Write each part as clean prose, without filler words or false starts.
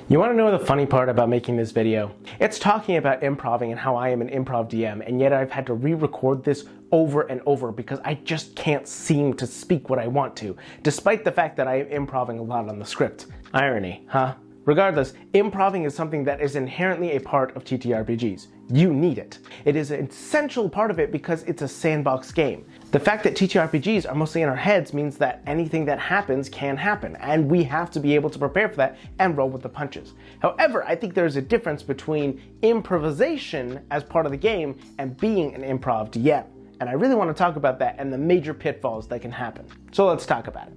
You want to know the funny part about making this video? It's talking about improving and how I am an improv DM, and yet I've had to re-record this over and over because I just can't seem to speak what I want to, despite the fact that I am improving a lot on the script. Irony, huh? Regardless, improving is something that is inherently a part of TTRPGs. You need it. It is an essential part of it because it's a sandbox game. The fact that TTRPGs are mostly in our heads means that anything that happens can happen, and we have to be able to prepare for that and roll with the punches. However, I think there's a difference between improvisation as part of the game and being an improv DM. And I really want to talk about that and the major pitfalls that can happen. So let's talk about it.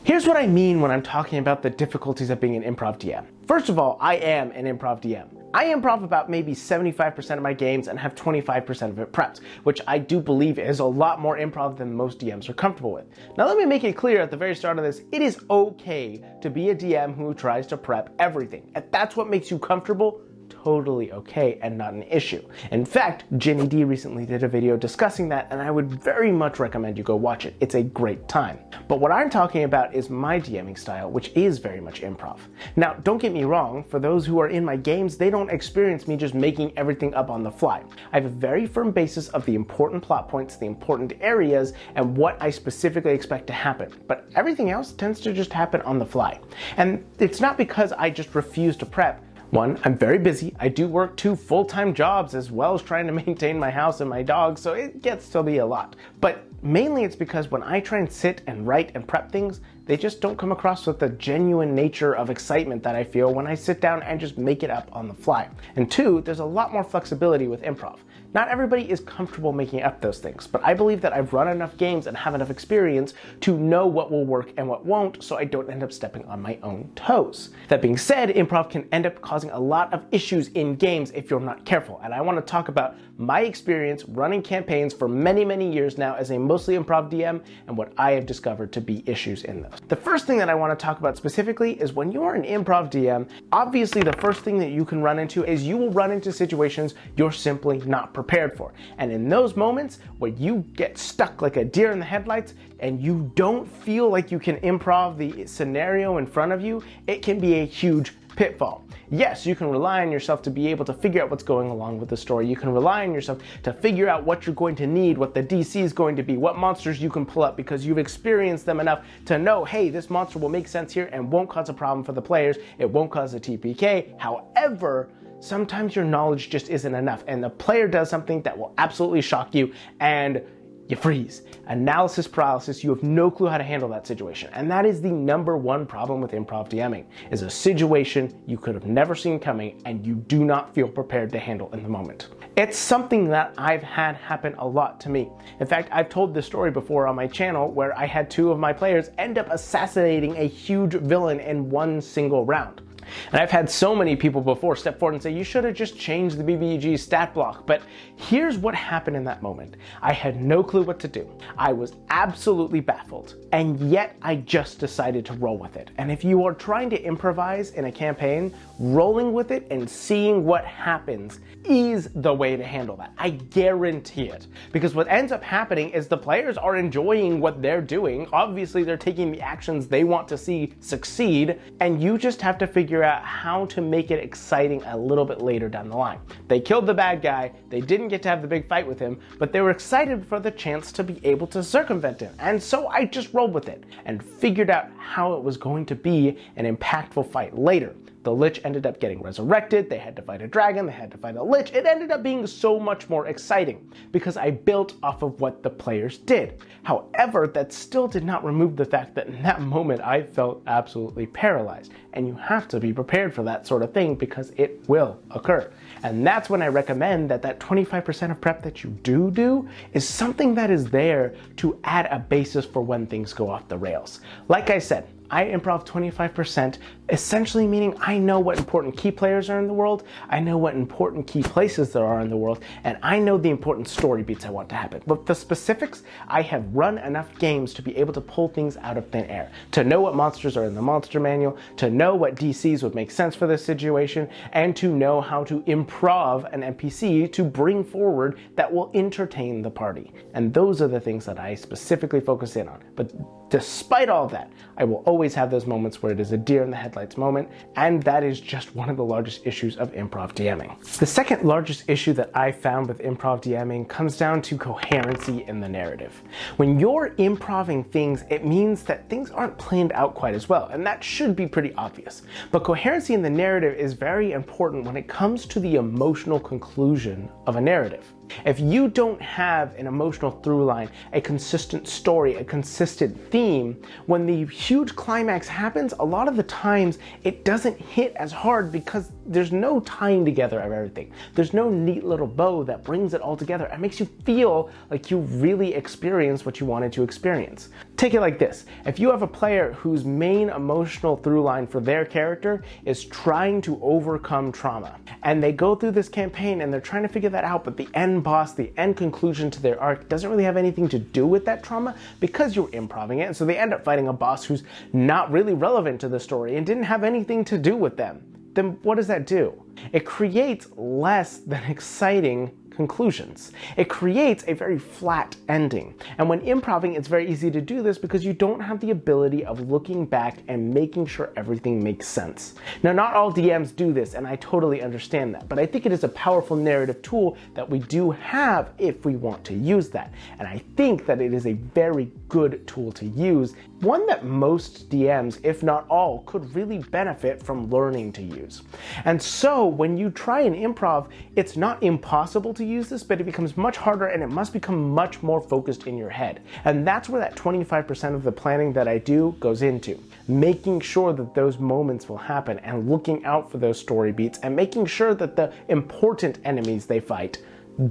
Here's what I mean when I'm talking about the difficulties of being an improv DM. First of all, I am an improv DM. I improv about maybe 75% of my games and have 25% of it prepped, which I do believe is a lot more improv than most DMs are comfortable with. Now let me make it clear at the very start of this, it is okay to be a DM who tries to prep everything. If that's what makes you comfortable, totally okay and not an issue. In fact, Ginny D recently did a video discussing that, and I would very much recommend you go watch it. It's a great time. But what I'm talking about is my DMing style, which is very much improv. Now, don't get me wrong, for those who are in my games, they don't experience me just making everything up on the fly. I have a very firm basis of the important plot points, the important areas, and what I specifically expect to happen. But everything else tends to just happen on the fly. And it's not because I just refuse to prep. One, I'm very busy. I do work 2 full-time jobs as well as trying to maintain my house and my dog, so it gets to be a lot. But mainly it's because when I try and sit and write and prep things, they just don't come across with the genuine nature of excitement that I feel when I sit down and just make it up on the fly. And 2, there's a lot more flexibility with improv. Not everybody is comfortable making up those things, but I believe that I've run enough games and have enough experience to know what will work and what won't, so I don't end up stepping on my own toes. That being said, improv can end up causing a lot of issues in games if you're not careful, and I want to talk about my experience running campaigns for many, many years now as a mostly improv DM and what I have discovered to be issues in those. The first thing that I want to talk about specifically is when you are an improv DM, obviously the first thing that you can run into is you will run into situations you're simply not prepared for. And in those moments where you get stuck like a deer in the headlights and you don't feel like you can improv the scenario in front of you, it can be a huge pitfall. Yes, you can rely on yourself to be able to figure out what's going along with the story. You can rely on yourself to figure out what you're going to need, what the DC is going to be, what monsters you can pull up because you've experienced them enough to know, hey, this monster will make sense here and won't cause a problem for the players. It won't cause a TPK. However, sometimes your knowledge just isn't enough and the player does something that will absolutely shock you and you freeze. Analysis paralysis, you have no clue how to handle that situation. And that is the #1 problem with improv DMing, is a situation you could have never seen coming and you do not feel prepared to handle in the moment. It's something that I've had happen a lot to me. In fact, I've told this story before on my channel where I had 2 of my players end up assassinating a huge villain in 1 single round. And I've had so many people before step forward and say, you should have just changed the BBG stat block. But here's what happened in that moment. I had no clue what to do. I was absolutely baffled. And yet I just decided to roll with it. And if you are trying to improvise in a campaign, rolling with it and seeing what happens is the way to handle that. I guarantee it. Because what ends up happening is the players are enjoying what they're doing. Obviously, they're taking the actions they want to see succeed. And you just have to figure out how to make it exciting a little bit later down the line. They killed the bad guy, they didn't get to have the big fight with him, but they were excited for the chance to be able to circumvent him. And so I just rolled with it and figured out how it was going to be an impactful fight later. The Lich ended up getting resurrected, they had to fight a dragon, they had to fight a Lich. It ended up being so much more exciting because I built off of what the players did. However, that still did not remove the fact that in that moment I felt absolutely paralyzed. And you have to be prepared for that sort of thing because it will occur. And that's when I recommend that 25% of prep that you do is something that is there to add a basis for when things go off the rails. Like I said, I improv 25%, essentially meaning I know what important key players are in the world, I know what important key places there are in the world, and I know the important story beats I want to happen. But the specifics, I have run enough games to be able to pull things out of thin air, to know what monsters are in the monster manual, to know know what DCs would make sense for this situation, and to know how to improv an NPC to bring forward that will entertain the party. And those are the things that I specifically focus in on. But despite all of that, I will always have those moments where it is a deer in the headlights moment, and that is just one of the largest issues of improv DMing. The second largest issue that I found with improv DMing comes down to coherency in the narrative. When you're improving things, it means that things aren't planned out quite as well, and that should be pretty obvious. But coherency in the narrative is very important when it comes to the emotional conclusion of a narrative. If you don't have an emotional through line, a consistent story, a consistent theme, when the huge climax happens, a lot of the times it doesn't hit as hard because there's no tying together of everything. There's no neat little bow that brings it all together and makes you feel like you really experienced what you wanted to experience. Take it like this. If you have a player whose main emotional through line for their character is trying to overcome trauma, and they go through this campaign and they're trying to figure that out, but the end boss, the end conclusion to their arc doesn't really have anything to do with that trauma because you're improving it, and so they end up fighting a boss who's not really relevant to the story and didn't have anything to do with them. Then what does that do? It creates less than exciting conclusions. It creates a very flat ending. And when improving, it's very easy to do this because you don't have the ability of looking back and making sure everything makes sense. Now, not all DMs do this, and I totally understand that, but I think it is a powerful narrative tool that we do have if we want to use that. And I think that it is a very good tool to use, one that most DMs, if not all, could really benefit from learning to use. And so when you try and improv, it's not impossible to use this, but it becomes much harder and it must become much more focused in your head. And that's where that 25% of the planning that I do goes into. Making sure that those moments will happen and looking out for those story beats and making sure that the important enemies they fight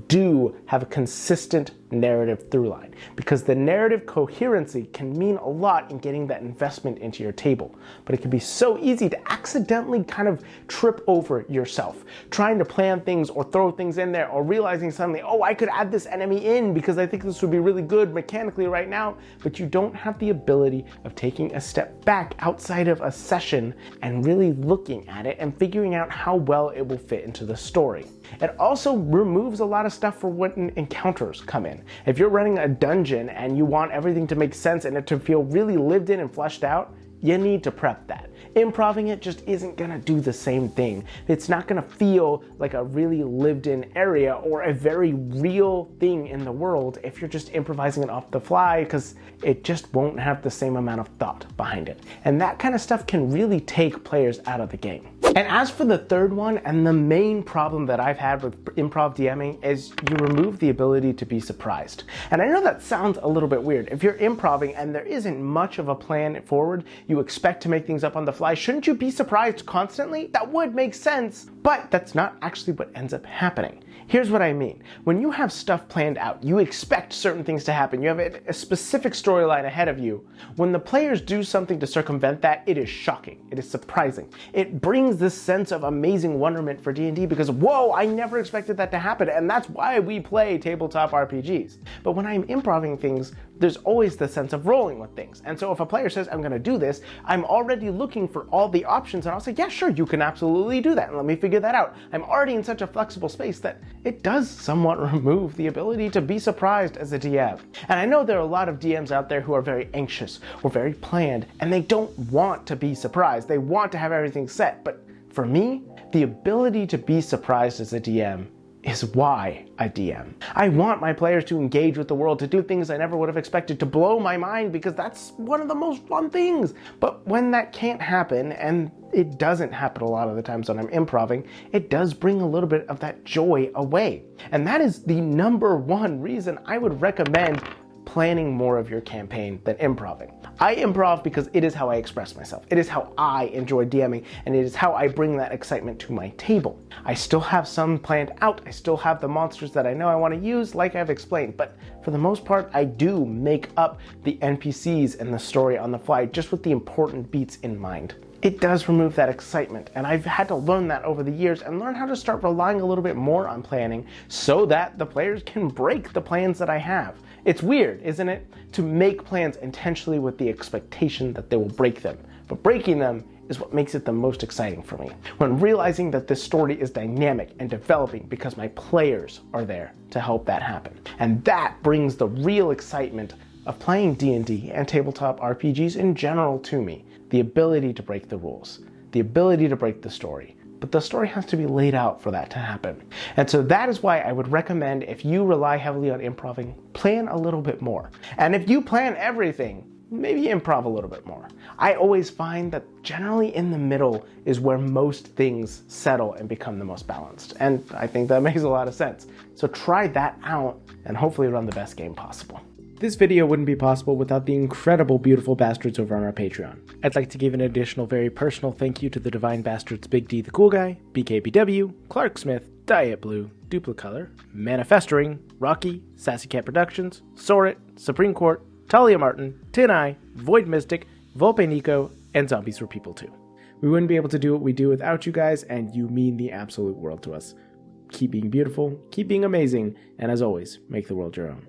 do have a consistent narrative through line, because the narrative coherency can mean a lot in getting that investment into your table. But it can be so easy to accidentally kind of trip over yourself, trying to plan things or throw things in there, or realizing suddenly, oh, I could add this enemy in because I think this would be really good mechanically right now, but you don't have the ability of taking a step back outside of a session and really looking at it and figuring out how well it will fit into the story. It also removes a lot of stuff for when encounters come in. If you're running a dungeon and you want everything to make sense and it to feel really lived in and fleshed out, you need to prep that. Improving it just isn't gonna do the same thing. It's not gonna feel like a really lived in area or a very real thing in the world if you're just improvising it off the fly, because it just won't have the same amount of thought behind it. And that kind of stuff can really take players out of the game. And as for the third one, and the main problem that I've had with improv DMing, is you remove the ability to be surprised. And I know that sounds a little bit weird. If you're improving and there isn't much of a plan forward, you expect to make things up on the fly, shouldn't you be surprised constantly? That would make sense, but that's not actually what ends up happening. Here's what I mean. When you have stuff planned out, you expect certain things to happen. You have a specific storyline ahead of you. When the players do something to circumvent that, it is shocking. It is surprising. It brings this sense of amazing wonderment for D&D because, whoa, I never expected that to happen, and that's why we play tabletop RPGs. But when I'm improving things, there's always the sense of rolling with things. And so if a player says, I'm gonna do this, I'm already looking for all the options, and I'll say, yeah, sure, you can absolutely do that, and let me figure that out. I'm already in such a flexible space that it does somewhat remove the ability to be surprised as a DM. And I know there are a lot of DMs out there who are very anxious or very planned, and they don't want to be surprised. They want to have everything set. But for me, the ability to be surprised as a DM is why I DM. I want my players to engage with the world, to do things I never would have expected, to blow my mind, because that's one of the most fun things. But when that can't happen, and it doesn't happen a lot of the times when I'm improving, it does bring a little bit of that joy away. And that is the number one reason I would recommend planning more of your campaign than improving. I improv because it is how I express myself. It is how I enjoy DMing, and it is how I bring that excitement to my table. I still have some planned out. I still have the monsters that I know I want to use, like I've explained, but for the most part, I do make up the NPCs and the story on the fly, just with the important beats in mind. It does remove that excitement, and I've had to learn that over the years and learn how to start relying a little bit more on planning so that the players can break the plans that I have. It's weird, isn't it? To make plans intentionally with the expectation that they will break them. But breaking them is what makes it the most exciting for me. When realizing that this story is dynamic and developing because my players are there to help that happen. And that brings the real excitement of playing D&D and tabletop RPGs in general to me. The ability to break the rules, the ability to break the story. But the story has to be laid out for that to happen. And so that is why I would recommend, if you rely heavily on improving, plan a little bit more. And if you plan everything, maybe improv a little bit more. I always find that generally in the middle is where most things settle and become the most balanced. And I think that makes a lot of sense. So try that out and hopefully run the best game possible. This video wouldn't be possible without the incredible Beautiful Bastards over on our Patreon. I'd like to give an additional very personal thank you to the Divine Bastards Big D the Cool Guy, BKBW, Clark Smith, Diet Blue, Duplicolor, Manifesting, Rocky, Sassy Cat Productions, Sorit, Supreme Court, Talia Martin, Tin Eye, Void Mystic, Volpe Nico, and Zombies for People too. We wouldn't be able to do what we do without you guys, and you mean the absolute world to us. Keep being beautiful, keep being amazing, and as always, make the world your own.